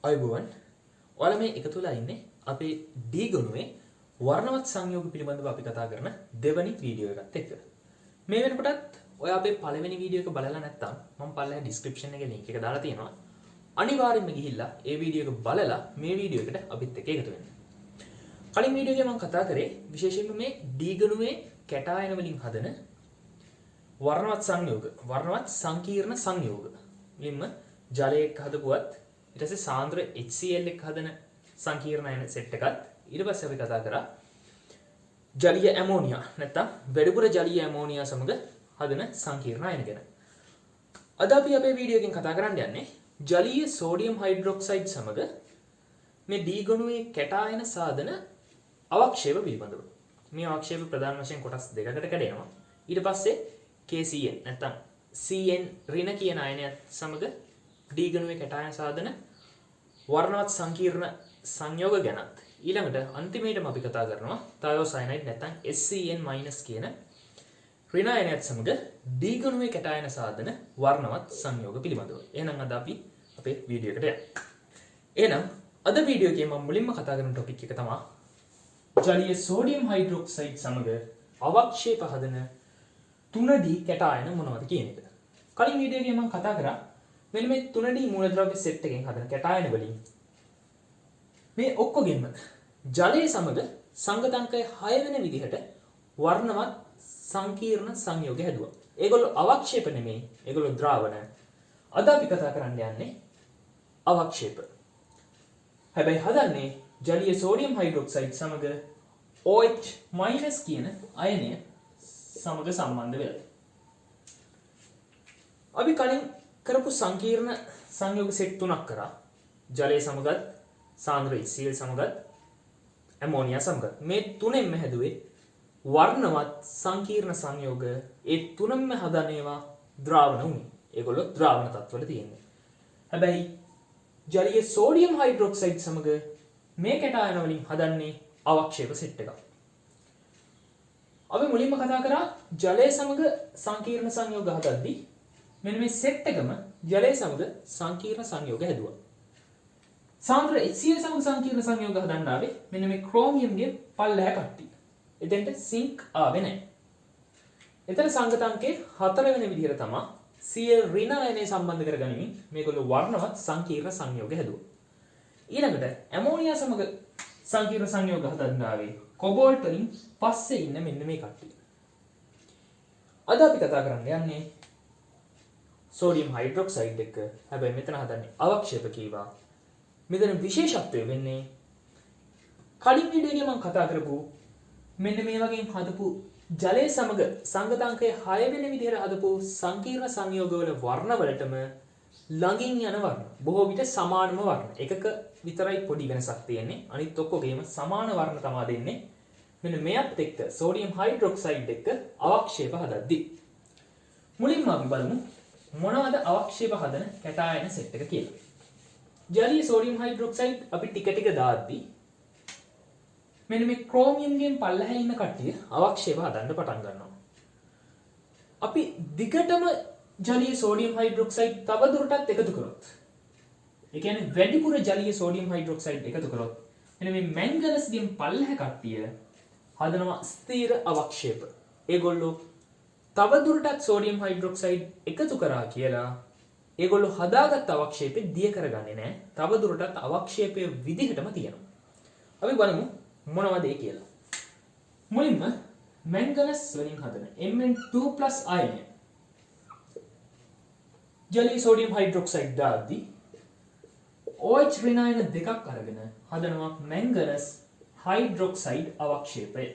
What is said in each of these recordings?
අයබෝවන් ඔයාලා මේ එකතු වෙලා ඉන්නේ අපේ D ගුණුවේ වර්ණවත් සංයෝග පිළිබඳව අපි කතා කරන දෙවැනි වීඩියෝ එකත් එක්ක. මේ වෙනකොටත් ඔයා අපේ පළවෙනි වීඩියෝ එක බලලා නැත්නම් මම පල්ලෙහා ඩිස්ක්‍රිප්ෂන් එකේ link එක දාලා තියෙනවා. අනිවාර්යෙන්ම ගිහිල්ලා ඒ වීඩියෝ එක බලලා මේ වීඩියෝ එකට අපිත් එක්ක එකතු වෙන්න. කලින් වීඩියෝ එකේ මම කතා කරේ විශේෂයෙන්ම මේ D ගුණුවේ කැටායන වලින් හදන වර්ණවත් සංයෝග, වර්ණවත් සංකීර්ණ සංයෝග. මෙන්න ජලයක හදපුවත් ඊට පස්සේ සාන්ද්‍ර HCl එක හදන සංකීර්ණ අයන සෙට් එකත් ඊට පස්සේ අපි කතා කරා ජලීය ඇමෝනියා නැත්නම් වැඩිපුර ජලීය ඇමෝනියා සමග හදන සංකීර්ණ අයන ගැන. අද අපි අපේ වීඩියෝ එකෙන් කතා කරන්න යන්නේ ජලීය සෝඩියම් හයිඩ්‍රොක්සයිඩ් සමග මේ D ගුණුවේ කැටායන සාධන අවක්ෂේප පිළිබඳව. මේ අවක්ෂේප ප්‍රධාන වශයෙන් කොටස් දෙකකට කැඩෙනවා. ඊට පස්සේ KCN නැත්නම් CN ඍණ කියන අයනයත් සමග D ගුණුවේ කැටායන සාධන වර්ණවත් සංකීර්ණ සංයෝග ගැනත් ඊළඟට අන්තිමේටම අපි කතා කරනවා තයෝසයනයිඩ් නැත්නම් SCN- කියන ඍණ අයනයත් සමග D ගුණුවේ කැටායන සාධන වර්ණවත් සංයෝග පිළිබඳව. එහෙනම් අද අපි අපේ වීඩියෝ එකට යමු. එහෙනම් අද වීඩියෝ එකේ මම මුලින්ම කතා කරන ටොපික් එක තමයි ජලීය සෝඩියම් හයිඩ්‍රොක්සයිඩ් සමග අවක්ෂේප හදන 3D කැටායන මොනවද කියන එක. කලින් වීඩියෝ එකේ මම කතා කරා මෙන්න මේ 3D මූලද්‍රව්‍ය සෙට් එකෙන් හදන කැටායන වලින් මේ ඔක්කොගෙම ජලයේ සමග සංගතංකය 6 වෙන විදිහට වර්ණවත් සංකීර්ණ සංයෝග හැදුවා. ඒගොල්ලෝ අවක්ෂේප නෙමෙයි, ඒගොල්ලෝ ද්‍රාවණ. අද අපි කතා කරන්න යන්නේ අවක්ෂේප. හැබැයි හදන්නේ ජලීය සෝඩියම් හයිඩ්‍රොක්සයිඩ් සමග OH- කියන අයනය සමග සම්බන්ධ වෙලා. අපි කලින් කරපු සංකීර්ණ සංයෝග සෙට් තුනක් කරා. ජලය සමගත්, සාන්ද්‍ර HCl සමගත්, ඇමෝනියා සමගත්. මේ තුනෙන්ම හැදුවේ වර්ණවත් සංකීර්ණ සංයෝග. ඒ තුනම හදන ඒවා ද්‍රාවණ උනේ. ඒගොල්ලෝ ද්‍රාවණ තත්ත්වවල තියෙන්නේ. හැබැයි ජලීය සෝඩියම් හයිඩ්‍රොක්සයිඩ් සමග මේ කැටායන වලින් හදන්නේ අවක්ෂේප සෙට් එකක්. අපි මුලින්ම කතා කරා ජලය සමග සංකීර්ණ සංයෝග හදද්දී මෙන්න මේ සෙට් එකම ජලය සමග සංකීර්ණ සංයෝග හැදුවා. සාන්ද්‍ර HCl සමග සංකීර්ණ සංයෝග හදන්න ආවේ මෙන්න මේ ක්‍රෝමියම්ගේ පල්ලෙහා කට්ටිය. එතෙන්ට සිංක් ආවේ නැහැ. එතන සංගතාංකේ 4 වෙනි විදිහට තමයි Cl ඍණ අයනය සම්බන්ධ කරගනිමින් මේගොල්ලෝ වර්ණවත් සංකීර්ණ සංයෝග හැදුවා. ඊළඟට ඇමෝනියා සමග සංකීර්ණ සංයෝග හදන්න ආවේ කොබෝල්ට් වලින් පස්සේ ඉන්න මෙන්න මේ කට්ටිය. අද අපි කතා කරන්න යන්නේ සෝඩියම් හයිඩ්‍රොක්සයිඩ් එක. හැබැයි මෙතන හදන්නේ අවක්ෂේප කීවා. මෙතන විශේෂත්වය වෙන්නේ කලින් වීඩියෝ එකේ මම කතා කරපු මෙන්න මේ වගේ හදපු ජලය සමග සංගතාංකය 6 වෙනි විදිහට හදපු සංකීර්ණ සංයෝගවල වර්ණ වලටම ළඟින් යන වර්ණ. බොහෝ විට සමානම වර්ණ. එකක විතරයි පොඩි වෙනසක් තියෙන්නේ. අනිත් ඔක්කොගේම සමාන වර්ණ තමයි දෙන්නේ. මෙන්න මෙයත් එක්ක සෝඩියම් හයිඩ්‍රොක්සයිඩ් එක්ක අවක්ෂේප හදද්දී. මුලින්ම අපි බලමු මොනවද අවක්ෂේප හදන කැටායන සෙට් එක කියලා. ජලීය සෝඩියම් හයිඩ්‍රොක්සයිඩ් අපි ටික ටික දාද්දී මෙන්න මේ ක්‍රෝමියම්ගෙන් පල්ලෙහා ඉන්න කට්ටිය අවක්ෂේප හදන්න පටන් ගන්නවා. අපි දිගටම ජලීය සෝඩියම් හයිඩ්‍රොක්සයිඩ් තව දුරටත් එකතු කරොත්, ඒ කියන්නේ වැඩිපුර ජලීය සෝඩියම් හයිඩ්‍රොක්සයිඩ් එකතු කරොත් මෙන්න මේ මැන්ගනස්ගෙන් පල්ලෙහා කට්ටිය හදනවා ස්ථීර අවක්ෂේප. ඒගොල්ලෝ තව දුරටත් සෝඩියම් හයිඩ්‍රොක්සයිඩ් එකතු කරා කියලා ඒගොල්ලෝ හදාගත් අවක්ෂේපෙ දිය කරගන්නේ නැහැ. තව දුරටත් අවක්ෂේපයේ විදිහටම තියෙනවා. අපි බලමු මොනවද ඒ කියලා. මුලින්ම මැන්ගනස් වලින් හදන Mn2+ අයනය ජලීය සෝඩියම් හයිඩ්‍රොක්සයිඩ් දාද්දී OH ඍණ අයන දෙකක් අරගෙන හදනවා මැන්ගනස් හයිඩ්‍රොක්සයිඩ් අවක්ෂේපය.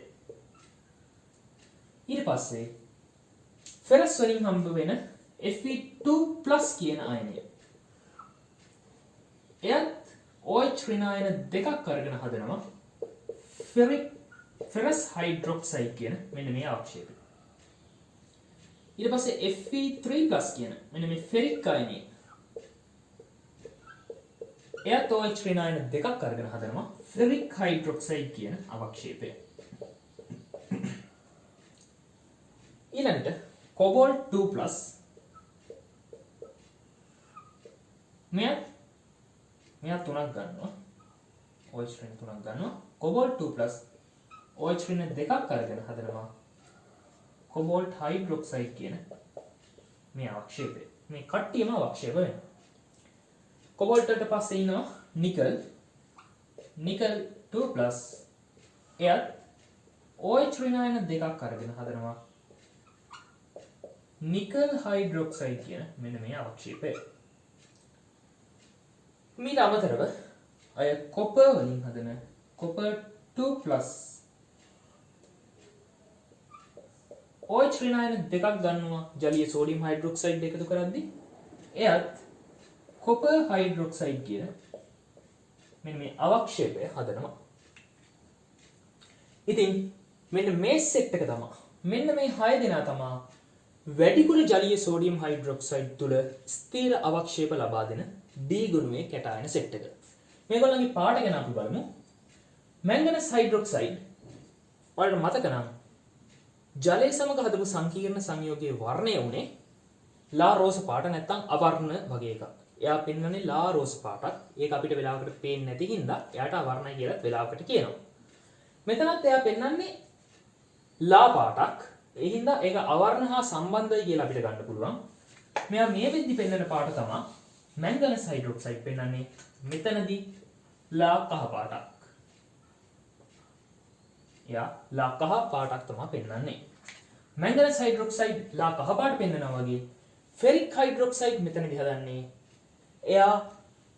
ඊට පස්සේ ෆෙරස් වලින් හම්බ වෙන Fe2+ කියන අයනය. එයත් OH ඍණ අයන දෙකක් අරගෙන හදනවා ෆෙරස් හයිඩ්‍රොක්සයිඩ් කියන මෙන්න මේ අවක්ෂේපය. ඊට පස්සේ Fe3+ කියන මෙන්න මේ ෆෙරික් අයනය. එයත් OH ඍණ අයන දෙකක් අරගෙන හදනවා ෆෙරික් හයිඩ්‍රොක්සයිඩ් කියන අවක්ෂේපය. ඊළඟට කොබෝල්ට් 2+ මෙයත් මෙයා තුනක් ගන්නවා. OH ඍණ තුනක් ගන්නවා. cobalt 2+ OH ඍණ දෙකක් අරගෙන හදනවා cobalt hydroxide කියන මේ අවක්ෂේපය. මේ කට්ටියම අවක්ෂේප වෙනවා. cobalt වලට පස්සේ ඉන්නවා nickel 2+ එයත් OH ඍණ දෙකක් අරගෙන හදනවා nickel hydroxide කියන මෙන්න මේ අවක්ෂේපය. මීට අමතරව අය copper වලින් හදන copper 2+ OH ඍණ දෙකක් ගන්නවා ජලීය සෝඩියම් හයිඩ්‍රොක්සයිඩ් එකතු කරද්දී එයත් copper hydroxide කියන මෙන්න මේ අවක්ෂේපය හදනවා. ඉතින් මෙන්න මේ සෙට් එක තමයි මෙන්න මේ 6 දෙනා තමයි වැඩිපුර ජලීය සෝඩියම් හයිඩ්‍රොක්සයිඩ් තුල ස්ථිර අවක්ෂේප ලබා දෙන D ගුණයේ කැටායන සෙට් එක. මේගොල්ලන්ගේ පාඩ ගැන අපි බලමු. මැංගනස් හයිඩ්‍රොක්සයිඩ් වලට මතක නම් ජලය සමග හදපු සංකීර්ණ සංයෝගයේ වර්ණය උනේ ලා රෝස පාට නැත්නම් අවර්ණ වගේ එකක්. එයා පෙන්වන්නේ ලා රෝස පාටක්. ඒක අපිට වෙලාවකට පේන්නේ නැති හින්දා එයාට අවර්ණයි කියලා වෙලාවකට කියනවා. මෙතනත් එයා පෙන්වන්නේ ලා පාටක්. ඒ හින්දා ඒක අවර්ණ හා සම්බන්ධයි කියලා අපිට ගන්න පුළුවන්. මෙයා මේ වෙද්දි පෙන්වන පාට තමයි මැංගනස් හයිඩ්‍රොක්සයිඩ් පෙන්වන්නේ මෙතනදී ලා කහ පාටක්. එයා ලා කහ පාටක් තමයි පෙන්වන්නේ. මැංගනස් හයිඩ්‍රොක්සයිඩ් ලා කහ පාට පෙන්වනවා වගේ ෆෙරික් හයිඩ්‍රොක්සයිඩ් මෙතනදී හදන්නේ එයා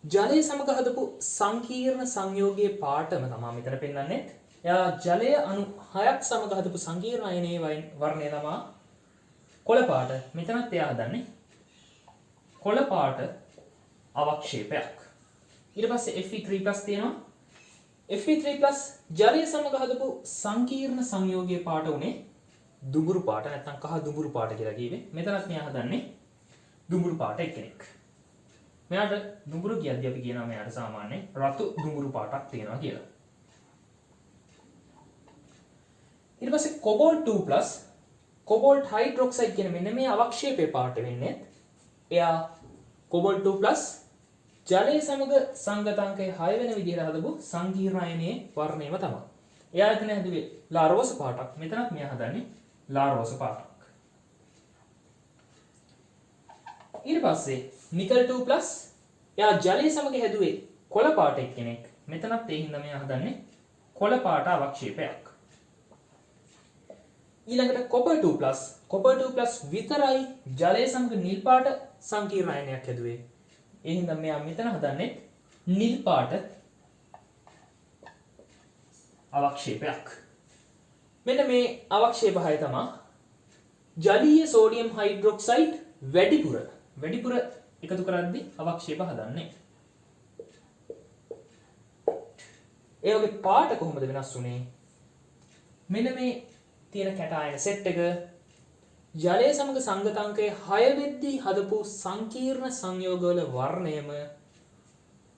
ජලය සමග හදපු සංකීර්ණ සංයෝගයේ පාටම තමයි මෙතන පෙන්වන්නේ. එයා ජලය අණු 6ක් සමග හදපු සංකීර්ණ අයනයේ වර්ණය තමයි කොළ පාට. මෙතනත් එයා හදන්නේ කොළ පාට අවක්ෂේපයක්. ඊට පස්සේ Fe3+ තියෙනවා. Fe3+ ජලය සමග හදපු සංකීර්ණ සංයෝගයේ පාට උනේ දුඹුරු පාට නැත්නම් කහ දුඹුරු පාට කියලා කිව්වේ. මෙතනත් මෙයා හදන්නේ දුඹුරු පාට එක්කෙනෙක්. මෙයාට දුඹුරු කියද්දී අපි කියනවා මෙයාට සාමාන්‍ය රතු දුඹුරු පාටක් තියෙනවා කියලා. ඊට පස්සේ cobalt 2+ cobalt hydroxide කියන මෙන්න මේ අවක්ෂේපයේ පාට වෙන්නේ එයා cobalt 2+ ජලය සමග සංගතාංකය 6 වෙන විදිහට හදපු සංකීර්ණ අයනයේ වර්ණයම තමයි. එයා එතන හදුවේ ලා රෝස පාටක්. මෙතනත් මෙයා හදන්නේ ලා රෝස පාටක්. ඊට පස්සේ නිකල් 2+ එයා ජලය සමග හැදුවේ කොළ පාට එක්කෙනෙක්. මෙතනත් ඒ හින්දා මෙයා හදන්නේ කොළ පාට අවක්ෂේපයක්. ඊළඟට copper 2+ විතරයි ජලය සමග නිල් පාට සංකීර්ණ අයනයක් හැදුවේ. ඒ හින්දා මෙයා මෙතන හදන්නේ නිල් පාට අවක්ෂේපයක්. මෙන්න මේ අවක්ෂේප හය තමයි ජලීය සෝඩියම් හයිඩ්‍රොක්සයිඩ් වැඩිපුර එකතු කරද්දී අවක්ෂේප හදන්නේ. ඒ වගේ පාට කොහොමද වෙනස් වුනේ? මෙන්න මේ තියෙන කැටායන සෙට් එක ජලය සමග සංගතාංකය 6 වෙද්දී හදපු සංකීර්ණ සංයෝගවල වර්ණයම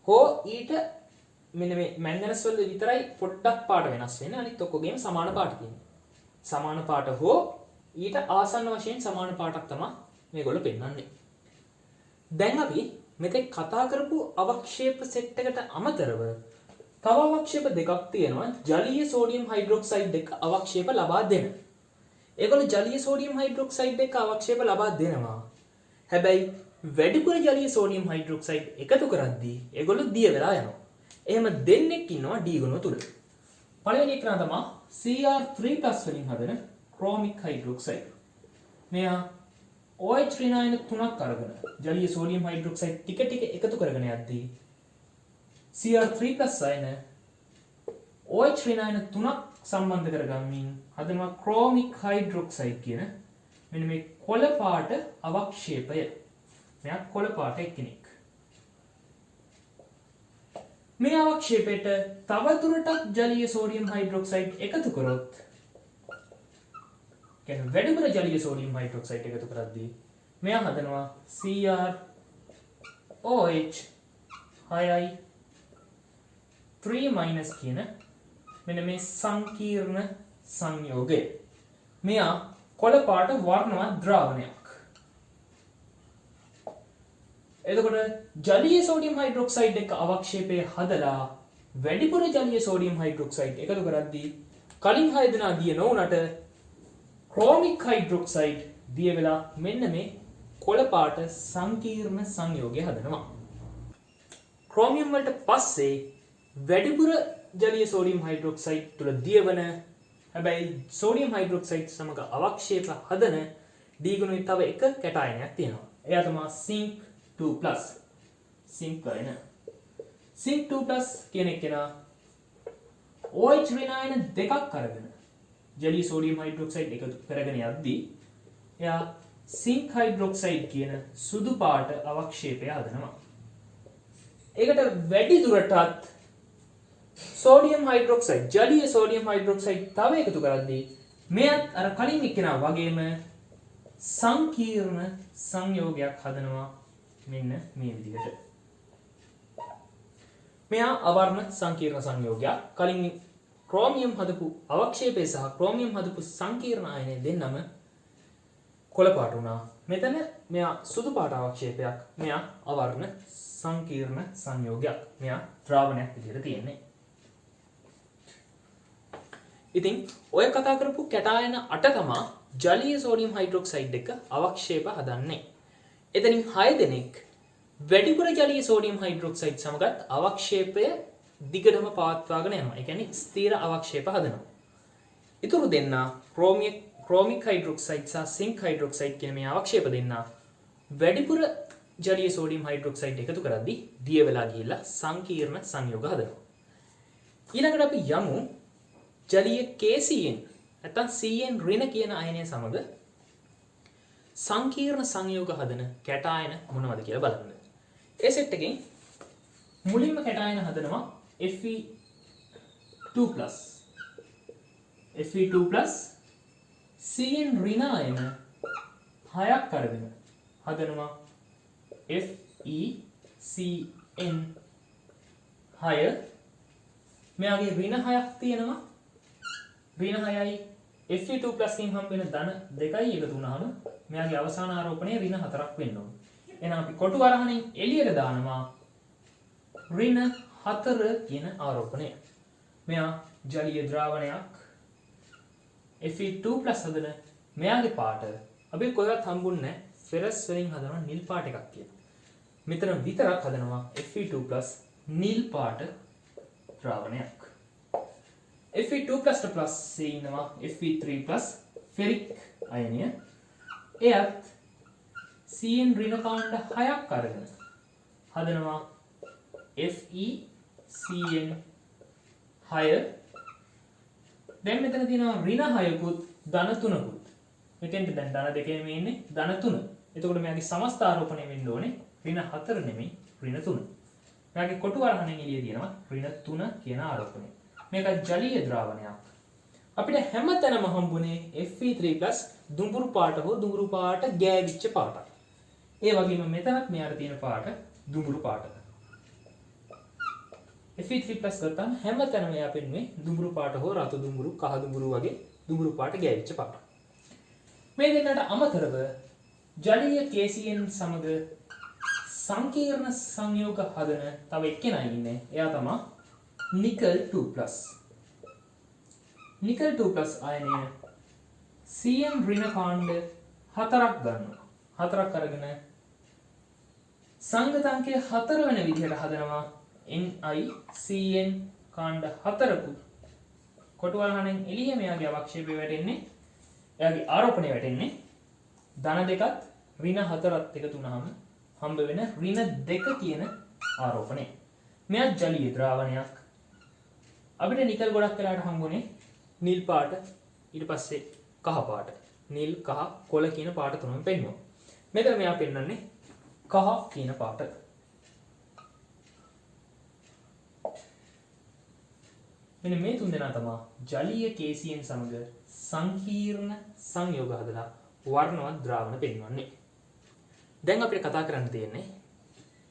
හෝ ඊට මෙන්න මේ මැංගනස් වල විතරයි පොඩ්ඩක් පාට වෙනස් වෙන්නේ. අනිත් ඔක්කොගේම සමාන පාට තියෙනවා. සමාන පාට හෝ ඊට ආසන්න වශයෙන් සමාන පාටක් තමයි මේගොල්ලෝ පෙන්වන්නේ. දැන් අපි මෙතෙක් කතා කරපු අවක්ෂේප සෙට් එකට අමතරව තව අවක්ෂේප දෙකක් තියෙනවා ජලීය සෝඩියම් හයිඩ්‍රොක්සයිඩ් එක අවක්ෂේප ලබා දෙන. ඒගොල්ලෝ ජලීය සෝඩියම් හයිඩ්‍රොක්සයිඩ් එක අවක්ෂේප ලබා දෙනවා. හැබැයි වැඩිපුර ජලීය සෝඩියම් හයිඩ්‍රොක්සයිඩ් එකතු කරද්දී ඒගොල්ලෝ දිය වෙලා යනවා. එහෙම දෙන්නෙක් ඉන්නවා D ගුණය තුල. පළවෙනි එක තමයි Cr3+ වලින් හදන chromic hydroxide. මෙයා OH ඍණ තුනක් අරගෙන ජලීය සෝඩියම් හයිඩ්‍රොක්සයිඩ් ටික එකතු කරගෙන යද්දී Cr3+ අයන OH ඍණ තුනක් සම්බන්ධ කරගමින් හදනවා chromic hydroxide කියන මෙන්න මේ කොළ පාට අවක්ෂේපය. මෙයා කොළ පාට එක්කෙනෙක්. මේ අවක්ෂේපයට තවදුරටත් ජලීය සෝඩියම් හයිඩ්‍රොක්සයිඩ් එකතු කරොත් කියන්නේ වැඩිපුර ජලීය සෝඩියම් හයිඩ්‍රොක්සයිඩ් එකතු කරද්දී මෙයා හදනවා CrOH 6i 3- කියන මෙන්න මේ සංකීර්ණ සංයෝගය. මෙයා කොළ පාට වර්ණවත් ද්‍රාවණයක්. එතකොට ජලීය සෝඩියම් හයිඩ්‍රොක්සයිඩ් එක අවක්ෂේපය හදලා වැඩිපුර ජලීය සෝඩියම් හයිඩ්‍රොක්සයිඩ් එකතු කරද්දී කලින් 6 දෙනා දිය නොවුනට ක්‍රෝමික් හයිඩ්‍රොක්සයිඩ් දිය වෙලා මෙන්න මේ කොළ පාට සංකීර්ණ සංයෝගය හදනවා. ක්‍රෝමියම් වලට පස්සේ වැඩිපුර ජලීය සෝඩියම් හයිඩ්‍රොක්සයිඩ් තුල දියවන හැබැයි සෝඩියම් හයිඩ්‍රොක්සයිඩ් සමග අවක්ෂේප හදන D ගුණයේ තව එක කැටායනයක් තියෙනවා. එයා තමයි සින්ක් 2+. සින්ක් ගායන. සින්ක් 2+ කියන එකේනා OH ඍණායන දෙකක් අරගෙන ජලීය සෝඩියම් හයිඩ්‍රොක්සයිඩ් එකතු කරගෙන යද්දී එයා සින්ක් හයිඩ්‍රොක්සයිඩ් කියන සුදු පාට අවක්ෂේපය හදනවා. ඒකට වැඩි දුරටත් සෝඩියම් හයිඩ්‍රොක්සයිඩ් ජලීය සෝඩියම් හයිඩ්‍රොක්සයිඩ් තව එකතු කරද්දී මෙයත් අර කලින් එක්කෙනා වගේම සංකීර්ණ සංයෝගයක් හදනවා මෙන්න මේ විදිහට. මෙයා අවර්ණ සංකීර්ණ සංයෝගයක්. කලින් ක්‍රෝමියම් හදපු අවක්ෂේපය සහ ක්‍රෝමියම් හදපු සංකීර්ණ ආයනය දෙන්නම කොළ පාට වුණා. මෙතන මෙයා සුදු පාට අවක්ෂේපයක්. මෙයා අවර්ණ සංකීර්ණ සංයෝගයක්. මෙයා ද්‍රාවණයක් විදිහට තියෙන්නේ. ඉතින් ඔය කතා කරපු කැටායන 8 තමයි ජලීය සෝඩියම් හයිඩ්‍රොක්සයිඩ් එක අවක්ෂේප හදන්නේ. එතනින් 6 දෙනෙක් වැඩිපුර ජලීය සෝඩියම් හයිඩ්‍රොක්සයිඩ් සමගත් අවක්ෂේපය දිගටම පවත්වාගෙන යනවා. ඒ කියන්නේ ස්ථිර අවක්ෂේප හදනවා. ඊටු දෙන්නා ක්‍රෝමික් හයිඩ්‍රොක්සයිඩ් සහ සින්ක් හයිඩ්‍රොක්සයිඩ් කියන මේ අවක්ෂේප දෙන්නා වැඩිපුර ජලීය සෝඩියම් හයිඩ්‍රොක්සයිඩ් එකතු කරද්දී දිය වෙලා ගිහිල්ලා සංකීර්ණ සංයෝග හදනවා. ඊළඟට අපි යමු ජලීය KCN නැත්නම් CN ඍණ කියන අයනය සමග සංකීර්ණ සංයෝග හදන කැටායන මොනවද කියලා බලන්න. ඒ සෙට් එකෙන් මුලින්ම කැටායන හදනවා Fe2+. Fe2+ CN ඍණ අයන 6ක් අරගෙන හදනවා FeCN 6. මෙයාගේ ඍණ 6ක් තියෙනවා. ඍණ 6යි Fe2+ කින් හම්බ වෙන ධන 2යි එකතු වුණාම මෙයාගේ අවසාන ආරෝපණය ඍණ 4ක් වෙන්න ඕන. එහෙනම් අපි කොටු වරහණෙන් එළියට දානවා ඍණ 4 කියන ආරෝපණය. මෙයා ජලීය ද්‍රාවණයක් Fe2+ හදන මෙයාගේ පාට අපි කොහෙවත් හම්බුන්නේ නැහැ. ෆෙරස් වලින් හදන නිල් පාට එකක් කියලා. මෙතන විතරක් හදනවා Fe2+ නිල් පාට ද්‍රාවණයක්. Fe2+ පස්සේ ඉන්නවා Fe3+ ෆෙරික් අයනය. එයත් CN ඍණ කාණ්ඩ 6ක් අරගෙන හදනවා FeCN 6. දැන් මෙතන තියෙනවා ඍණ 6කුත් ධන 3කුත්. මෙතෙන්ට දැන් ධන දෙකේම ඉන්නේ ධන 3. එතකොට මෙයාගේ සමස්ත ආරෝපණය වෙන්න ඕනේ ඍණ 4 නෙමෙයි ඍණ 3. මෙයාගේ කොටු වරහණෙන් එළිය තියෙනවා ඍණ 3 කියන ආරෝපණය. මේක ජලීය ද්‍රාවණයක්. අපිට හැමතැනම හම්බුනේ Fe3+ දුඹුරු පාට හෝ දුඹුරු පාට ගෑවිච්ච පාටක්. ඒ වගේම මෙතනත් මෙයාට තියෙන පාට දුඹුරු පාට. Fe3+ ගත්තාම හැමතැනම එයා පෙන්වන්නේ දුඹුරු පාට හෝ රතු දුඹුරු, කහ දුඹුරු වගේ දුඹුරු පාට ගෑවිච්ච පාට. මේ දෙන්නට අමතරව ජලීය KCN සමග සංකීර්ණ සංයෝග හදන තව එක්කෙනා ඉන්නේ. එයා තමයි නිකල් 2+. නිකල් 2+ අයනය CN ඍණ කාණ්ඩ 4ක් ගන්නවා. 4ක් අරගෙන සංගතාංකය 4 වෙන විදිහට හදනවා NiCN කාණ්ඩ 4කුත්. කොටු වරහණෙන් එළිය මෙයාගේ අවක්ෂේපය වැටෙන්නේ. එයාගේ ආරෝපණය වැටෙන්නේ ධන 2ත් ඍණ 4ත් එකතු වුණාම හම්බ වෙන ඍණ 2 කියන ආරෝපණය. මෙයා ජලීය ද්‍රාවණයක්. අපිට නිකල් ගොඩක් වෙලාට හම්බුනේ නිල් පාට, ඊට පස්සේ කහ පාට. නිල්, කහ, කොළ කියන පාට තුනම පෙන්වනවා. මෙතන මෙයා පෙන්වන්නේ කහ කියන පාට. මෙන්න මේ තුන් දෙනා තමයි ජලීය KCN සමග සංකීර්ණ සංයෝග හදලා වර්ණවත් ද්‍රාවණ පෙන්වන්නේ. දැන් අපිට කතා කරන්න තියෙන්නේ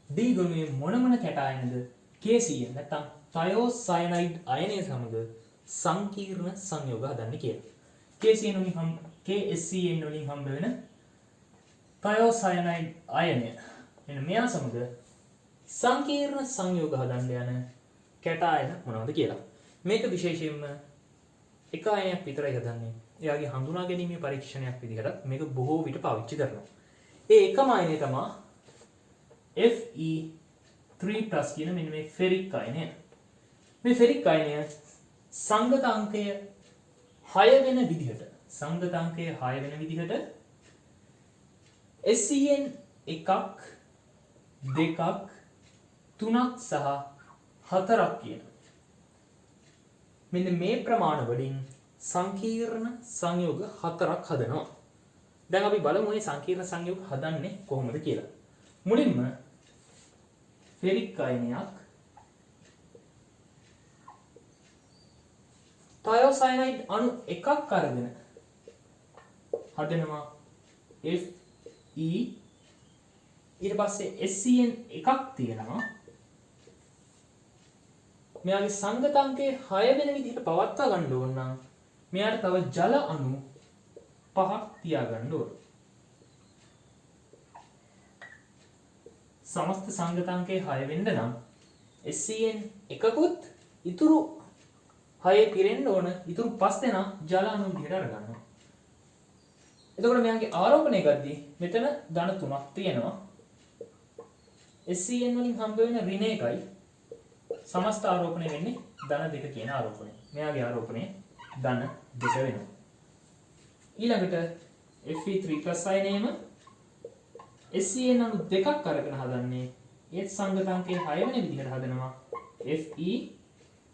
D ගුණයේ මොන කැටායනද KCN නැත්නම් thiocyanide අයනය සමග සංකීර්ණ සංයෝග හදන්නේ කියලා. KCN වලින් KSCN වලින් හම්බ වෙන thiocyanide අයනය එන්න මෙයා සමග සංකීර්ණ සංයෝග හදන්න යන කැටායන මොනවද කියලා. මේක විශේෂයෙන්ම එක අයනයක් විතරයි හදන්නේ. එයාගේ හඳුනා ගැනීමේ පරීක්ෂණයක් විදිහට මේක බොහෝ විට පාවිච්චි කරනවා. ඒ එකම අයනය තමයි Fe3+ කියන මෙන්න මේ ෆෙරික් අයනය. මේ ෆෙරික් අයනය සංගතාංකය 6 වෙන විදිහට SEN 1ක් 2ක් 3ක් සහ 4ක් කියන මෙන්න මේ ප්‍රමාණ වලින් සංකීර්ණ සංයෝග 4ක් හදනවා. දැන් අපි බලමු මේ සංකීර්ණ සංයෝග හදන්නේ කොහොමද කියලා. මුලින්ම ෆෙරික් අයනයක් තයෝසයනයිඩ් අණු එකක් අරගෙන හදනවා Fe ඊට පස්සේ SEN එකක් තියෙනවා. මෙයාගේ සංගතාංකය 6 වෙන විදිහට පවත්වා ගන්න ඕන නම් මෙයාට තව ජල අණු 5ක් තියාගන්න ඕන. සමස්ත සංගතාංකය 6 වෙන්න නම් SEN එකකුත් ඉතුරු 6 පිරෙන්න ඕන. ඉතුරු 5 දෙනා ජල අණු විදිහට අරගන්නවා. එතකොට මෙයාගේ ආරෝපණය කරද්දී මෙතන ධන 3ක් තියෙනවා. SEN වලින් හම්බ වෙන ඍණ එකයි සමස්ත ආරෝපණය වෙන්නේ ධන 2 කියන ආරෝපණය. මෙයාගේ ආරෝපණය ධන 2 වෙනවා. ඊළඟට Fe3+ අයනයේම SEN අණු දෙකක් අරගෙන හදන්නේ ඒත් සංගතාංකයේ 6 වෙනි විදිහට හදනවා.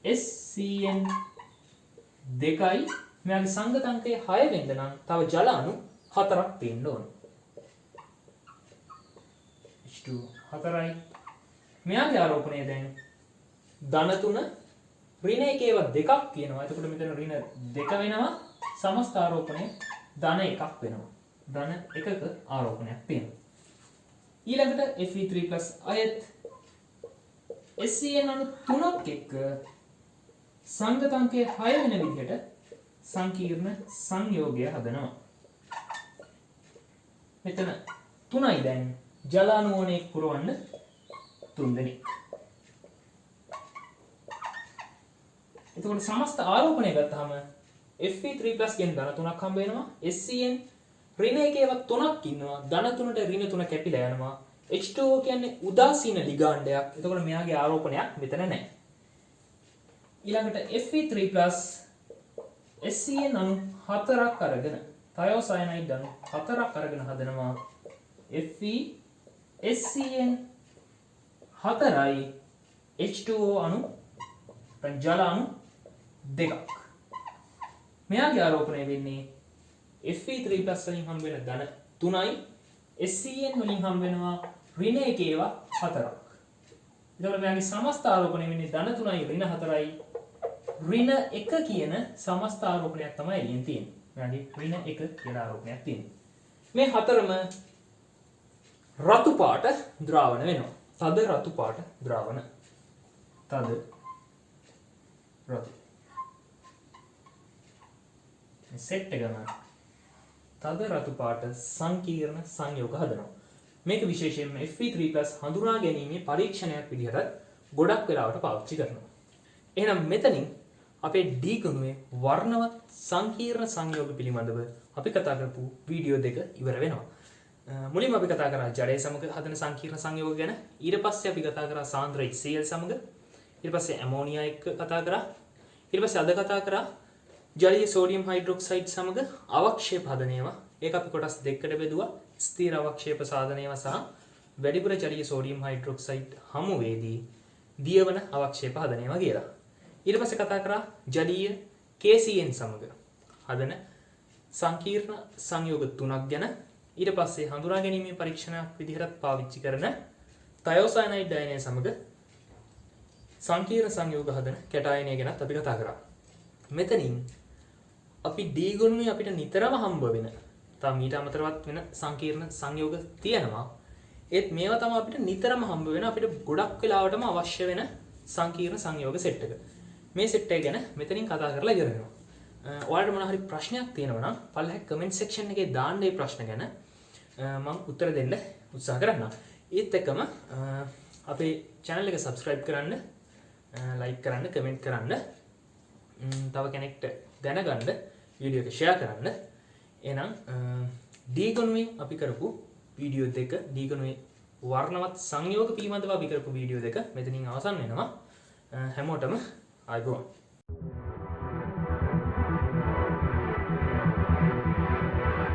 FeSCN 2යි මෙයාගේ සංගතාංකයේ 6 වෙනද නම් තව ජල අණු 4ක් තියෙන්න ඕන. H2 4යි. මෙයාගේ ආරෝපණය දැන් ධන 3 ඍණ එකේවත් දෙකක් කියනවා. එතකොට මෙතන ඍණ 2 වෙනවා. සමස්ත ආරෝපණය ධන 1ක් වෙනවා. ධන 1ක ආරෝපණයක් තියෙනවා. ඊළඟට Fe3+ අයත් SEN අණු 3ක් එක්ක සංගතාංකයේ 6 වෙන විදිහට සංකීර්ණ සංයෝගය හදනවා. මෙතන 3යි දැන් ජල අණු ඕනේ පුරවන්න 3 දෙනෙක්. එතකොට සමස්ත ආරෝපණය ගත්තාම Fe3+ කියන ධන 3ක් හම්බ වෙනවා. SEN ඍණ එකේවත් 3ක් ඉන්නවා. ධන 3ට ඍණ 3 කැපිලා යනවා. H2O කියන්නේ උදාසීන ලිගාණ්ඩයක්. එතකොට මෙයාගේ ආරෝපණයක් මෙතන නැහැ. ඊළඟට Fe3+ SEN අණු 4ක් අරගෙන තයෝසයනයිඩ් අණු 4ක් අරගෙන හදනවා. FeSCN 4යි H2O අණු ජල අණු 2ක්. මෙයාගේ ආරෝපණය වෙන්නේ Fe3+ වලින් හම්බ වෙන ධන 3යි SEN වලින් හම්බ වෙනවා ඍණ එකේවා 4ක්. එතකොට මෙයාගේ සමස්ත ආරෝපණය වෙන්නේ ධන 3යි ඍණ 4යි ඍණ 1 කියන සමස්ත ආරෝපණයක් තමයි එළියෙන් තියෙන්නේ. මෙයාගේ ඍණ 1 කියලා ආරෝපණයක් තියෙනවා. මේ හතරම රතු පාට ද්‍රාවණ වෙනවා. තද රතු පාට ද්‍රාවණ. තද රතු. මේ සෙට් එකම තද රතු පාට සංකීර්ණ සංයෝග හදනවා. මේක විශේෂයෙන්ම Fe3+ හඳුනා ගැනීමේ පරීක්ෂණයක් විදිහට ගොඩක් වෙලාවට පාවිච්චි කරනවා. එහෙනම් මෙතනින් අපේ D ගුණයේ වර්ණවත් සංකීර්ණ සංයෝග පිළිබඳව අපි කතා කරපු වීඩියෝ දෙක ඉවර වෙනවා. මුලින්ම අපි කතා කරා ජලය සමග හදන සංකීර්ණ සංයෝග ගැන. ඊට පස්සේ අපි කතා කරා සාන්ද්‍ර HCl සමග. ඊට පස්සේ ඇමෝනියා එක්ක කතා කරා. ඊට පස්සේ අද කතා කරා ජලීය සෝඩියම් හයිඩ්‍රොක්සයිඩ් සමග අවක්ෂේප හදන ඒවා. ඒක අපි කොටස් දෙකකට බෙදුවා. ස්ථිර අවක්ෂේප සාධන ඒවා සහ වැඩිපුර ජලීය සෝඩියම් හයිඩ්‍රොක්සයිඩ් හමුවේදී දියවන අවක්ෂේප හදන ඒවා කියලා. ඊට පස්සේ කතා කරා ජලීය KCN සමග හදන සංකීර්ණ සංයෝග තුනක් ගැන. ඊට පස්සේ හඳුනා ගැනීමේ පරීක්ෂණයක් විදිහට පාවිච්චි කරන තයෝසයනයිඩ් අයනය සමග සංකීර්ණ සංයෝග හදන කැටායනය ගැනත් අපි කතා කරා. මෙතනින් අපි D ගුණයේ අපිට නිතරම හම්බ වෙන තව ඊට අමතරවත් වෙන සංකීර්ණ සංයෝග තියෙනවා. ඒත් මේවා තමයි අපිට නිතරම හම්බ වෙන අපිට ගොඩක් වෙලාවටම අවශ්‍ය වෙන සංකීර්ණ සංයෝග සෙට් එක. මේ සෙට් එක ගැන මෙතනින් කතා කරලා ඉවර වෙනවා. ඔයාලට මොනවා හරි ප්‍රශ්නයක් තියෙනවා නම් පල්ලෙහා කමෙන්ට් සෙක්ෂන් එකේ දාන්න ඒ ප්‍රශ්න ගැන මම උත්තර දෙන්න උත්සාහ කරන්නම්. ඒත් එක්කම අපේ channel එක subscribe කරන්න, like කරන්න, comment කරන්න, තව කෙනෙක්ට දැනගන්න වීඩියෝ එක share කරන්න. එහෙනම් D ගණුවේ අපි කරපු වීඩියෝ දෙක, D ගණුවේ වර්ණවත් සංයෝග පිළිබඳව අපි කරපු වීඩියෝ දෙක මෙතනින් අවසන් වෙනවා. හැමෝටම ආයුබෝවන්.